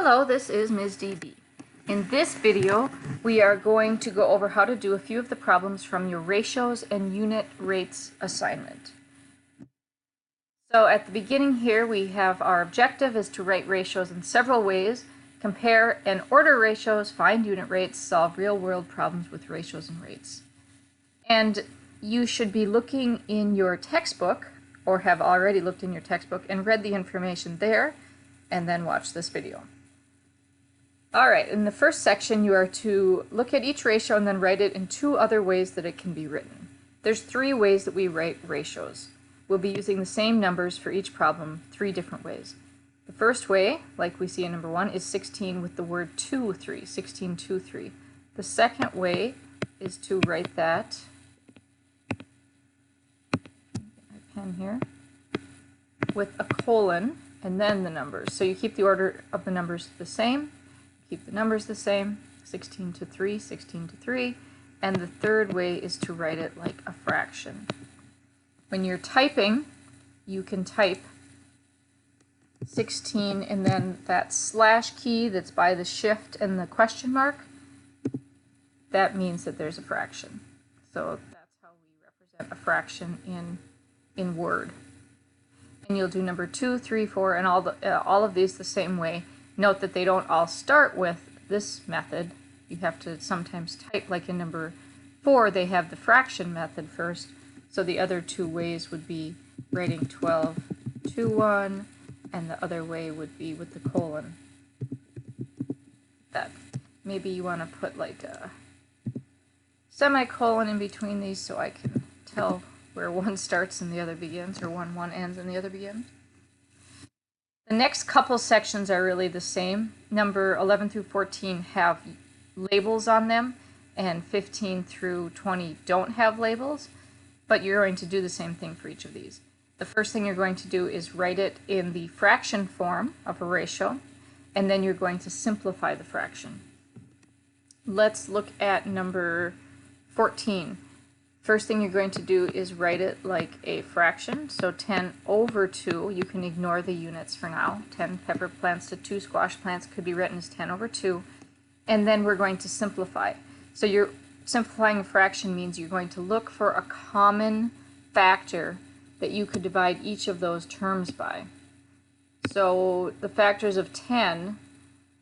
Hello, this is Ms. DB. In this video, we are going to go over how to do a few of the problems from your ratios and unit rates assignment. So at the beginning here, we have our objective is to write ratios in several ways, compare and order ratios, find unit rates, solve real-world problems with ratios and rates. And you should be looking in your textbook, or have already looked in your textbook and read the information there, and then watch this video. Alright, in the first section you are to look at each ratio and then write it in two other ways that it can be written. There's three ways that we write ratios. We'll be using the same numbers for each problem, three different ways. The first way, like we see in number 1, is 16 with the word 2, 3, 16, 2, 3. The second way is to write that, get my pen here, with a colon and then the numbers. So you keep the order of the numbers the same. Keep the numbers the same, 16 to 3, 16 to 3, and the third way is to write it like a fraction. When you're typing, you can type 16 and then that slash key that's by the shift and the question mark, that means that there's a fraction. So that's how we represent a fraction in Word. And you'll do number 2, 3, 4, and all of these the same way. Note that they don't all start with this method. You have to sometimes type, like in number 4, they have the fraction method first. So the other two ways would be writing 12, 2, 1, and the other way would be with the colon. That maybe you want to put like a semicolon in between these so I can tell where one starts and the other begins, or one ends and the other begins. The next couple sections are really the same. Number 11 through 14 have labels on them, and 15 through 20 don't have labels, but you're going to do the same thing for each of these. The first thing you're going to do is write it in the fraction form of a ratio, and then you're going to simplify the fraction. Let's look at number 14. First thing you're going to do is write it like a fraction. So 10 over 2, you can ignore the units for now. 10 pepper plants to 2 squash plants could be written as 10 over 2. And then we're going to simplify. So you're simplifying a fraction means you're going to look for a common factor that you could divide each of those terms by. So the factors of 10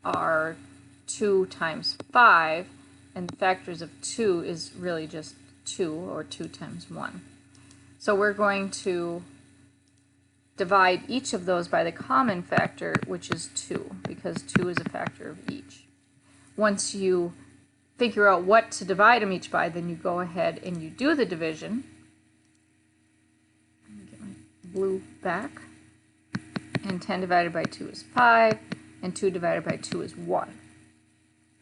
are 2 times 5, and the factors of 2 is really just 2, or 2 times 1. So we're going to divide each of those by the common factor, which is 2, because 2 is a factor of each. Once you figure out what to divide them each by, then you go ahead and you do the division. Let me get my blue back. And 10 divided by 2 is 5, and 2 divided by 2 is 1.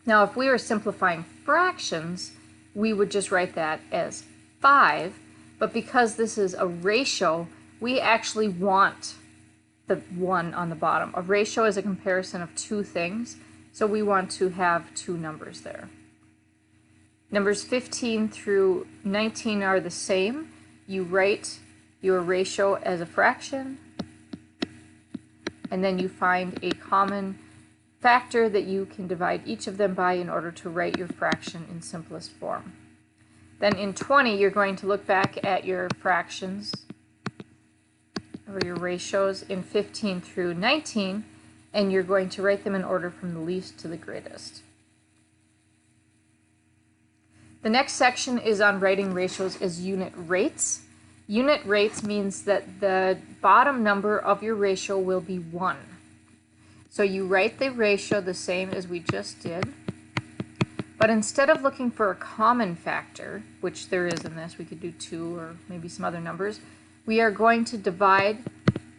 Now if we were simplifying fractions, we would just write that as 5, but because this is a ratio, we actually want the 1 on the bottom. A ratio is a comparison of two things, so we want to have two numbers there. Numbers 15 through 19 are the same. You write your ratio as a fraction, and then you find a common factor that you can divide each of them by in order to write your fraction in simplest form. Then in 20, you're going to look back at your fractions or your ratios in 15 through 19, and you're going to write them in order from the least to the greatest. The next section is on writing ratios as unit rates. Unit rates means that the bottom number of your ratio will be 1. So you write the ratio the same as we just did, but instead of looking for a common factor, which there is in this, we could do 2 or maybe some other numbers, we are going to divide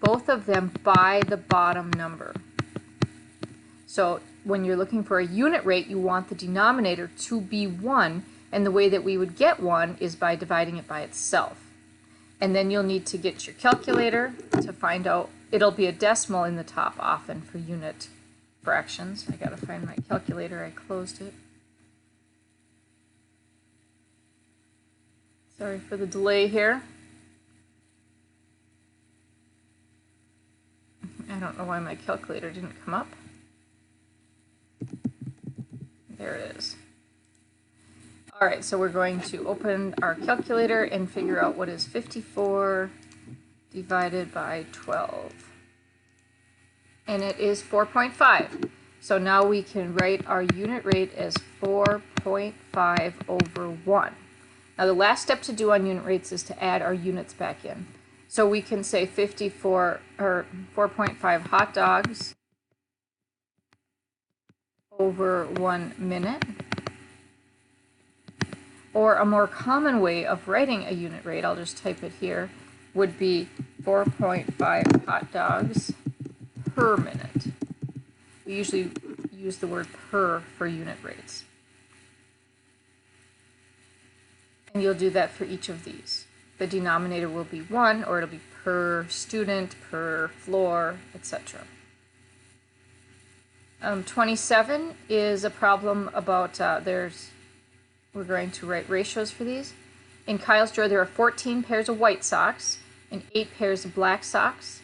both of them by the bottom number. So when you're looking for a unit rate, you want the denominator to be 1, and the way that we would get 1 is by dividing it by itself. And then you'll need to get your calculator to find out. It'll be a decimal in the top often for unit fractions. I gotta find my calculator, I closed it. Sorry for the delay here. I don't know why my calculator didn't come up. There it is. All right, so we're going to open our calculator and figure out what is 54 divided by 12. And it is 4.5. So now we can write our unit rate as 4.5 over 1. Now the last step to do on unit rates is to add our units back in. So we can say 54 or 4.5 hot dogs over 1 minute. Or a more common way of writing a unit rate, I'll just type it here, would be 4.5 hot dogs per minute. We usually use the word per for unit rates. And you'll do that for each of these. The denominator will be 1, or it'll be per student, per floor, etc. 27 is a problem about, we're going to write ratios for these. In Kyle's drawer, there are 14 pairs of white socks and 8 pairs of black socks.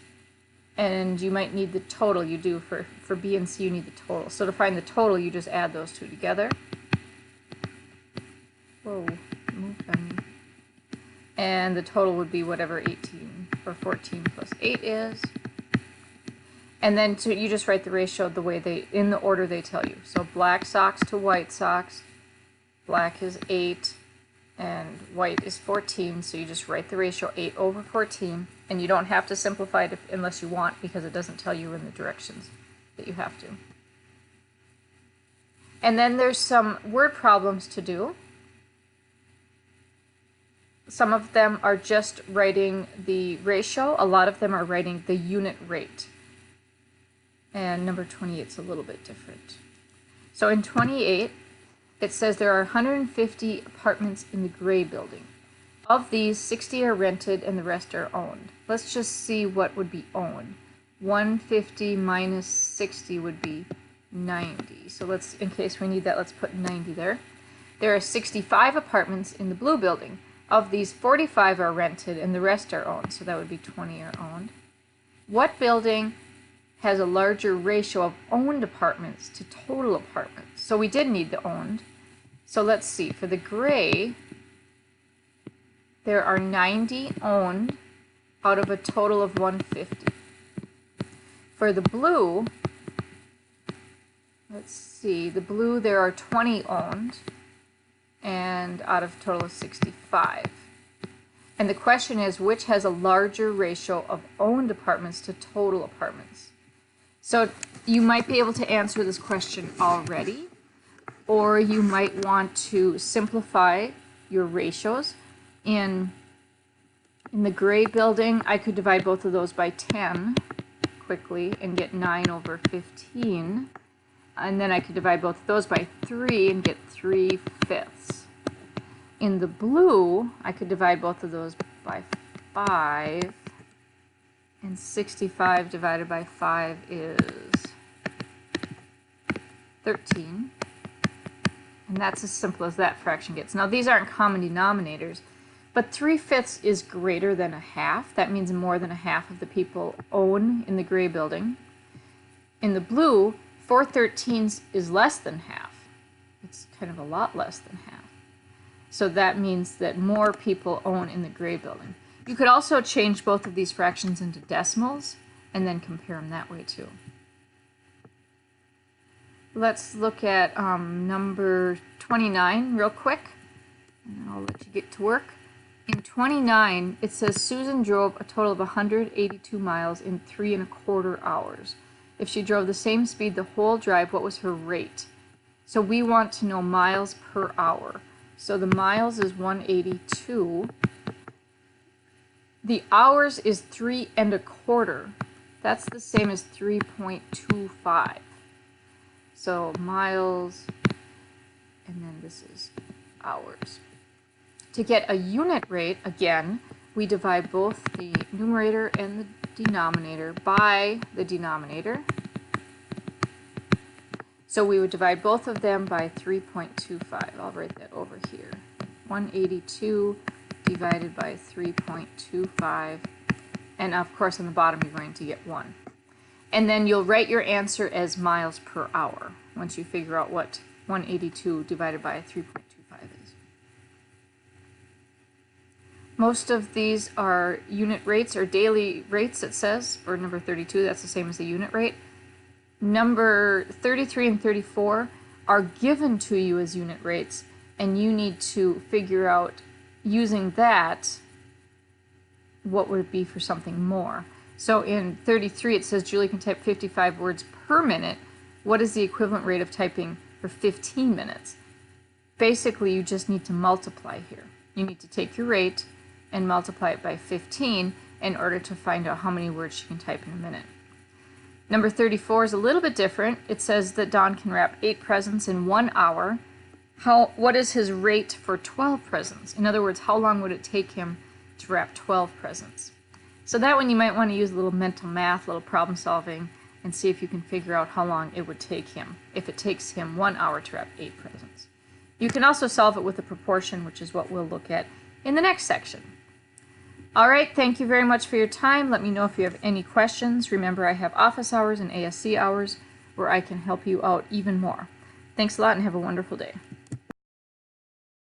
And you might need the total. You do for B and C, you need the total. So to find the total, you just add those two together. Whoa, move on. And the total would be whatever 18 or 14 plus 8 is. And then you just write the ratio the way in the order they tell you. So black socks to white socks. Black is 8 and white is 14, so you just write the ratio 8 over 14, and you don't have to simplify it unless you want, because it doesn't tell you in the directions that you have to. And then there's some word problems to do. Some of them are just writing the ratio, a lot of them are writing the unit rate. And number 28 is a little bit different. So in 28, it says there are 150 apartments in the gray building. Of these, 60 are rented and the rest are owned. Let's just see what would be owned. 150 minus 60 would be 90. So let's, in case we need that, let's put 90 there. There are 65 apartments in the blue building. Of these, 45 are rented and the rest are owned. So that would be 20 are owned. What building has a larger ratio of owned apartments to total apartments? So we did need the owned. So let's see, for the gray, there are 90 owned out of a total of 150. For the blue, let's see, the blue there are 20 owned and out of a total of 65. And the question is, which has a larger ratio of owned apartments to total apartments? So you might be able to answer this question already, or you might want to simplify your ratios. In the gray building, I could divide both of those by 10 quickly and get 9 over 15. And then I could divide both of those by 3 and get 3/5. In the blue, I could divide both of those by 5. And 65 divided by 5 is 13. And that's as simple as that fraction gets. Now these aren't common denominators, but 3/5 is greater than a half. That means more than a half of the people own in the gray building. In the blue, 4/13 is less than half. It's kind of a lot less than half. So that means that more people own in the gray building. You could also change both of these fractions into decimals and then compare them that way too. Let's look at number 29 real quick, and then I'll let you get to work. In 29, it says Susan drove a total of 182 miles in 3¼ hours. If she drove the same speed the whole drive, what was her rate? So we want to know miles per hour. So the miles is 182. The hours is 3¼ That's the same as 3.25. So miles, and then this is hours. To get a unit rate, again, we divide both the numerator and the denominator by the denominator. So we would divide both of them by 3.25. I'll write that over here. 182 divided by 3.25. And of course on the bottom you're going to get 1. And then you'll write your answer as miles per hour once you figure out what 182 divided by 3.25 is. Most of these are unit rates or daily rates, it says, for number 32. That's the same as the unit rate. Number 33 and 34 are given to you as unit rates, and you need to figure out, using that, what would it be for something more. So in 33 it says Julie can type 55 words per minute. What is the equivalent rate of typing for 15 minutes? Basically, you just need to multiply here. You need to take your rate and multiply it by 15 in order to find out how many words she can type in a minute. Number 34 is a little bit different. It says that Don can wrap 8 presents in 1 hour. What is his rate for 12 presents? In other words, how long would it take him to wrap 12 presents? So that one you might want to use a little mental math, a little problem solving, and see if you can figure out how long it would take him, if it takes him 1 hour to wrap 8 presents. You can also solve it with a proportion, which is what we'll look at in the next section. All right, thank you very much for your time. Let me know if you have any questions. Remember, I have office hours and ASC hours where I can help you out even more. Thanks a lot and have a wonderful day.